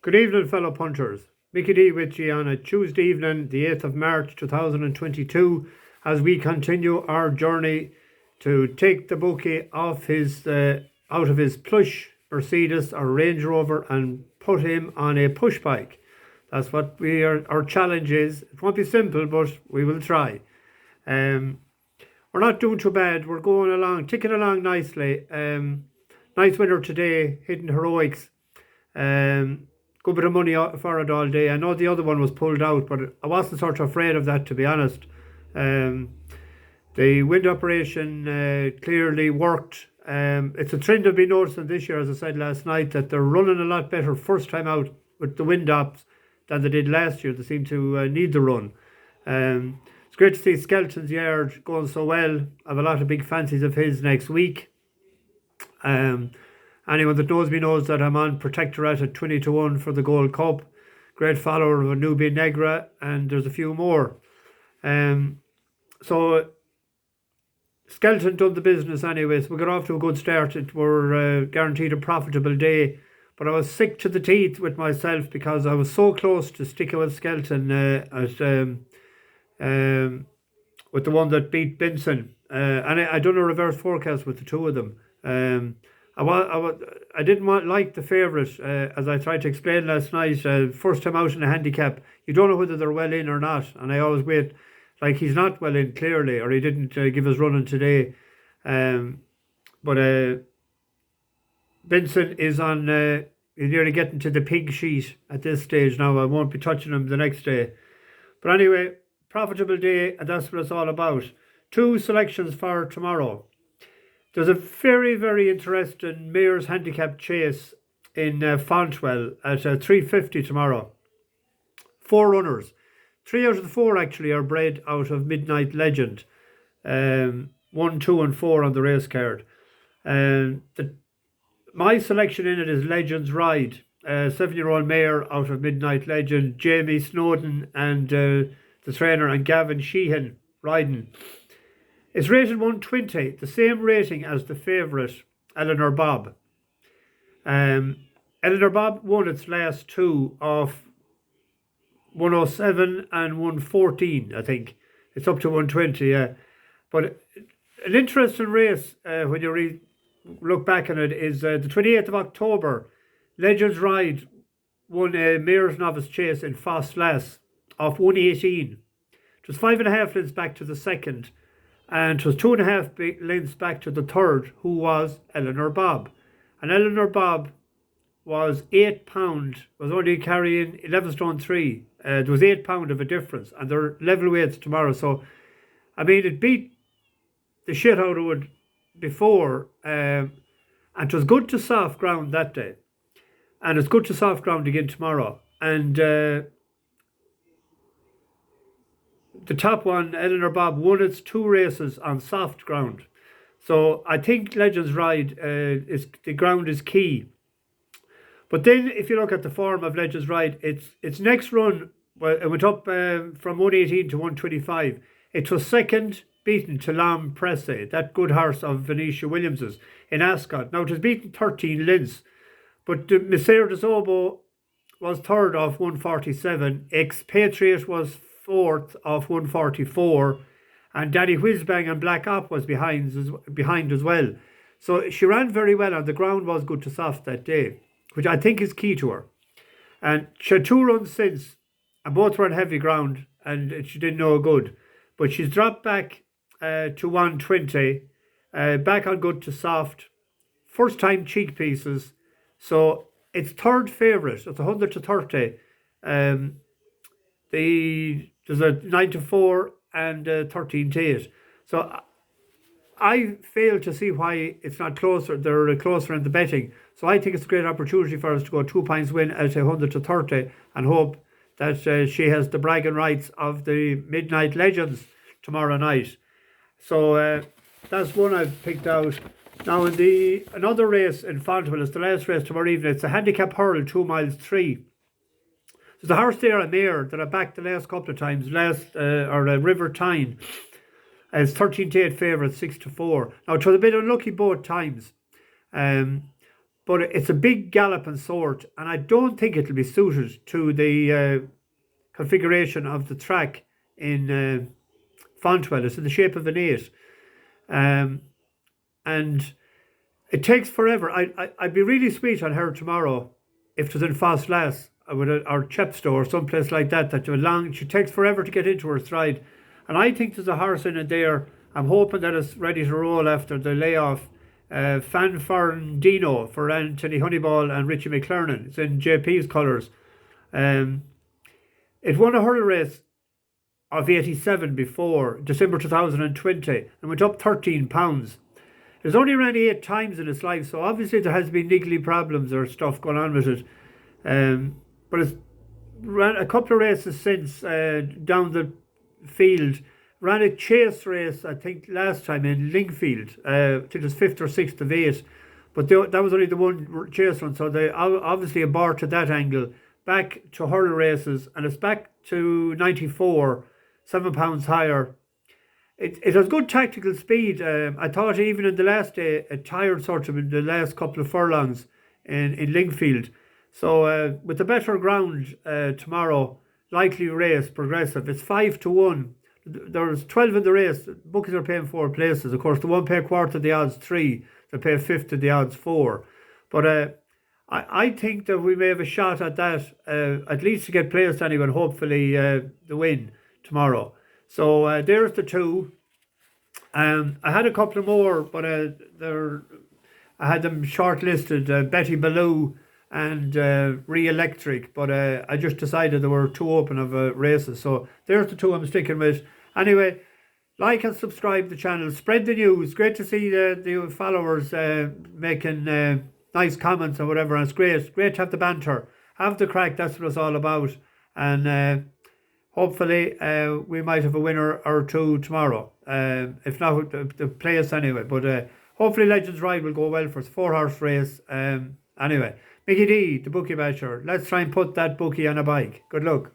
Good evening, fellow punters. Mickey D with you on a Tuesday evening, the 8th of March 2022, as we continue our journey to take the bookie off his out of his plush Mercedes or Range Rover and put him on a push bike. That's what our challenge is. It won't be simple, but we will try. We're not doing too bad. We're going along, ticking along nicely. Nice winner today, Hidden Heroics. Good bit of money for it all day. I know the other one was pulled out, but I wasn't sort of afraid of that, to be honest. The wind operation clearly worked. It's a trend I've been noticing this year, as I said last night, that they're running a lot better first time out with the wind ops than they did last year. They seem to need the run. It's great to see Skelton's yard going so well. I have a lot of big fancies of his next week. Anyone that knows me knows that I'm on Protectorate at 20-1 for the Gold Cup. Great follower of Nubia Negra, and there's a few more. So Skelton done the business anyway, so we got off to a good start. It were guaranteed a profitable day, but I was sick to the teeth with myself because I was so close to sticking with Skelton with the one that beat Benson. And I done a reverse forecast with the two of them. I didn't like the favourite, as I tried to explain last night. First time out in a handicap, you don't know whether they're well in or not, and I always wait. Like, he's not well in clearly, or he didn't give us running today. But Benson is on. He's nearly getting to the pig sheet at this stage now. I won't be touching him the next day. But anyway, profitable day, and that's what it's all about. Two selections for tomorrow. There's a very, very interesting Mayor's Handicap chase in Fontwell at 3:50 tomorrow. 4 runners. 3 out of the 4 actually are bred out of Midnight Legend. 1, 2 and 4 on the race card. My selection in it is Legends Ryde. 7-year-old mare out of Midnight Legend. Jamie Snowden and the trainer, and Gavin Sheehan riding. It's rated 120, the same rating as the favourite, Eleanor Bob. Eleanor Bob won its last 2 of 107 and 114, I think. It's up to 120, yeah. But an interesting race, when you look back on it, is the 28th of October. Legends Ride won a Mayor's Novice Chase in Fosslas off 118. It was 5.5 lengths back to the second, and it was 2.5 lengths back to the third, who was Eleanor Bob. And Eleanor Bob was £8, was only carrying 11 stone 3. There was £8 of a difference, and they're level weights tomorrow. So, I mean, it beat the shit out of it before, and it was good to soft ground that day. And it's good to soft ground again tomorrow. And the top one, Eleanor Bob, won its 2 races on soft ground. So I think Legends Ride, the ground is key. But then if you look at the form of Legends Ride, its next run, well, it went up from 118 to 125. It was second, beaten to Lam Presse, that good horse of Venetia Williams's in Ascot. Now, it was beaten 13 lengths, but the Messere de Zobo was third off 147. Expatriate was fourth off 144, and Daddy Whizbang and Black Op was behind as well. So she ran very well, and the ground was good to soft that day, which I think is key to her. And she had 2 runs since, and both were on heavy ground, and she did no good. But she's dropped back to 120, back on good to soft, first time cheek pieces. So it's third favourite. It's 100 to 30. There's a 9 to 4 and 13 to 8. So I fail to see why it's not closer. They're closer in the betting. So I think it's a great opportunity for us to go 2 points win at 100 to 30 and hope that she has the bragging rights of the Midnight Legends tomorrow night. So that's one I've picked out. Now in another race in Fontwell, it's the last race tomorrow evening. It's a handicap hurl, 2 miles 3. There's a horse there, a mare, that I backed the last couple of times, River Tyne. It's 13 to 8 favourite, 6 to 4. Now, it was a bit unlucky both times. but it's a big galloping sort, and I don't think it'll be suited to the configuration of the track in Fontwell. It's in the shape of an 8. Um, and it takes forever. I'd be really sweet on her tomorrow if it was in Fostlass or Chepstow or someplace like that. She takes forever to get into her stride. And I think there's a horse in it there. I'm hoping that it's ready to roll after the layoff. Fanfaron Dino for Anthony Honeyball and Richie McClernon. It's in JP's colours. It won a hurdle race of 87 before December 2020 and went up £13. It's only ran 8 times in its life, so obviously there has been niggly problems or stuff going on with it. But it's ran a couple of races since down the field. Ran a chase race, I think, last time in Lingfield. I think it was 5th or 6th of 8. But that was only the one chase run, so they obviously aborted that angle. Back to hurdle races, and it's back to 94, £7 higher. It has good tactical speed. I thought even in the last day, it tired sort of in the last couple of furlongs in Lingfield. So with the better ground tomorrow, likely race, progressive. It's 5-1. There's 12 in the race. Bookies are paying 4 places. Of course, the one pay a quarter of the odds 3. They pay 1/5 of the odds 4. But I think that we may have a shot at that, at least to get placed anyway, and hopefully the win tomorrow. So there's the 2. I had a couple of more, but I had them shortlisted, Betty Ballou and Re-Electric, but I just decided there were 2 open of races. So there's the 2 I'm sticking with. Anyway, like and subscribe to the channel. Spread the news. Great to see the followers making nice comments or whatever. And it's great. Great to have the banter. Have the crack. That's what it's all about. And hopefully we might have a winner or 2 tomorrow. If not, the place anyway. But hopefully Legends Ryde will go well for us. 4-horse race. Anyway, Mickey D, the bookie basher. Let's try and put that bookie on a bike. Good luck.